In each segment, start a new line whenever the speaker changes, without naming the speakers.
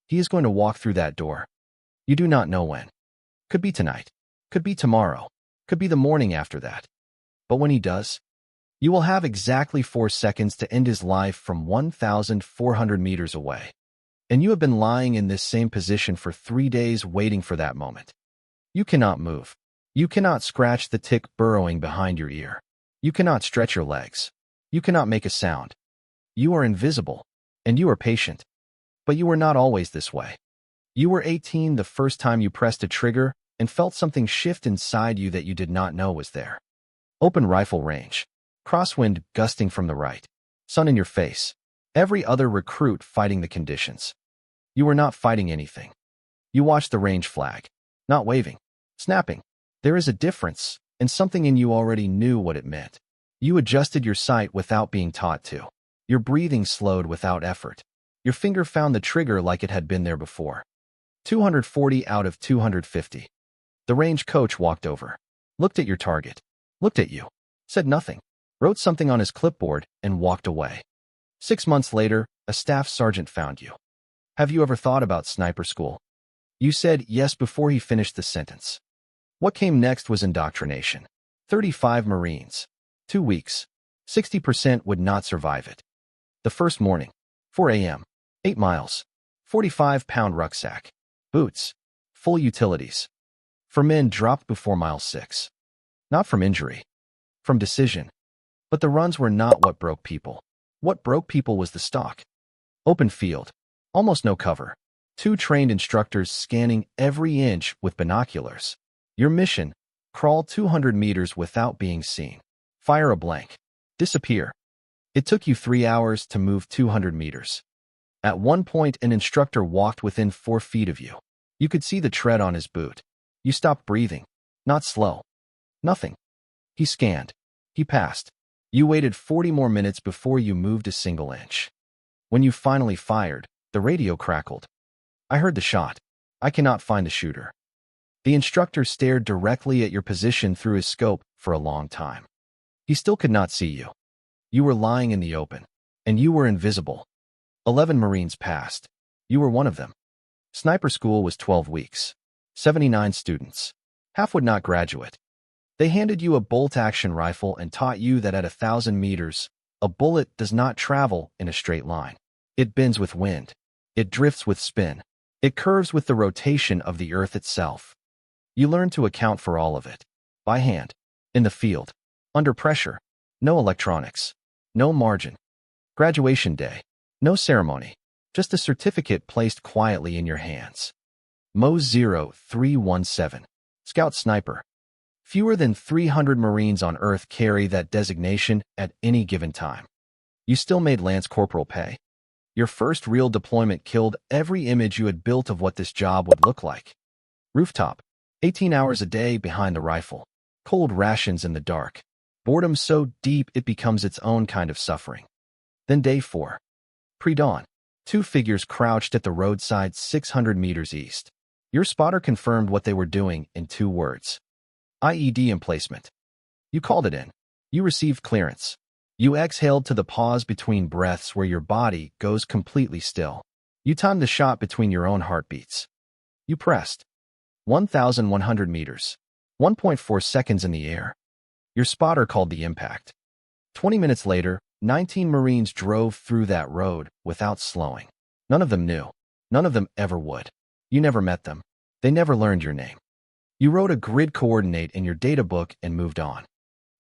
He is going to walk through that door. You do not know when. Could be tonight. Could be tomorrow. Could be the morning after that. But when he does, you will have exactly 4 seconds to end his life from 1,400 meters away. And you have been lying in this same position for 3 days waiting for that moment. You cannot move. You cannot scratch the tick burrowing behind your ear. You cannot stretch your legs. You cannot make a sound. You are invisible, and you are patient. But you were not always this way. You were 18 the first time you pressed a trigger and felt something shift inside you that you did not know was there. Open rifle range. Crosswind gusting from the right. Sun in your face. Every other recruit fighting the conditions. You were not fighting anything. You watched the range flag. Not waving. Snapping. There is a difference, and something in you already knew what it meant. You adjusted your sight without being taught to. Your breathing slowed without effort. Your finger found the trigger like it had been there before. 240 out of 250. The range coach walked over. Looked at your target. Looked at you. Said nothing. Wrote something on his clipboard and walked away. 6 months later, a staff sergeant found you. Have you ever thought about sniper school? You said yes before he finished the sentence. What came next was indoctrination. 35 Marines. 2 weeks. 60% would not survive it. The first morning. 4 a.m. 8 miles. 45-pound rucksack. Boots. Full utilities. For men dropped before mile 6. Not from injury. From decision. But the runs were not what broke people. What broke people was the stalk. Open field. Almost no cover. 2 trained instructors scanning every inch with binoculars. Your mission: crawl 200 meters without being seen. Fire a blank. Disappear. It took you 3 hours to move 200 meters. At one point, an instructor walked within 4 feet of you. You could see the tread on his boot. You stopped breathing. Not slow. Nothing. He scanned. He passed. You waited 40 more minutes before you moved a single inch. When you finally fired, the radio crackled. I heard the shot. I cannot find the shooter. The instructor stared directly at your position through his scope for a long time. He still could not see you. You were lying in the open, and you were invisible. 11 Marines passed. You were one of them. Sniper school was 12 weeks. 79 students. Half would not graduate. They handed you a bolt-action rifle and taught you that at 1,000 meters, a bullet does not travel in a straight line. It bends with wind. It drifts with spin. It curves with the rotation of the earth itself. You learn to account for all of it. By hand. In the field. Under pressure. No electronics. No margin. Graduation day. No ceremony. Just a certificate placed quietly in your hands. Mo 0317. Scout Sniper. Fewer than 300 Marines on Earth carry that designation at any given time. You still made Lance Corporal pay. Your first real deployment killed every image you had built of what this job would look like. Rooftop. 18 hours a day behind the rifle. Cold rations in the dark. Boredom so deep it becomes its own kind of suffering. Then day 4. Pre-dawn. 2 figures crouched at the roadside 600 meters east. Your spotter confirmed what they were doing in 2 words. IED emplacement. You called it in. You received clearance. You exhaled to the pause between breaths where your body goes completely still. You timed the shot between your own heartbeats. You pressed. 1,100 meters. 1.4 seconds in the air. Your spotter called the impact. 20 minutes later, 19 Marines drove through that road without slowing. None of them knew. None of them ever would. You never met them. They never learned your name. You wrote a grid coordinate in your data book and moved on.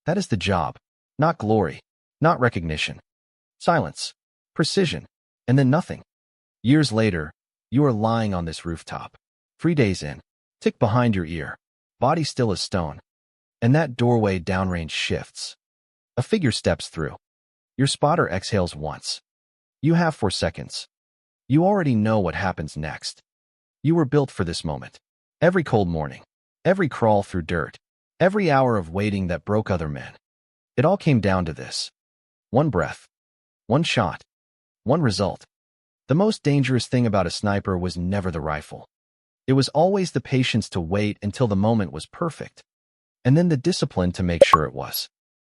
That is the job. Not glory. Not recognition. Silence. Precision. And then nothing. Years later, you are lying on this rooftop. 3 days in. Tick behind your ear. Body still as stone. And that doorway downrange shifts. A figure steps through. Your spotter exhales once. You have 4 seconds. You already know what happens next. You were built for this moment. Every cold morning. Every crawl through dirt. Every hour of waiting that broke other men. It all came down to this. 1 breath. 1 shot. 1 result. The most dangerous thing about a sniper was never the rifle. It was always the patience to wait until the moment was perfect. And then the discipline to make sure it was.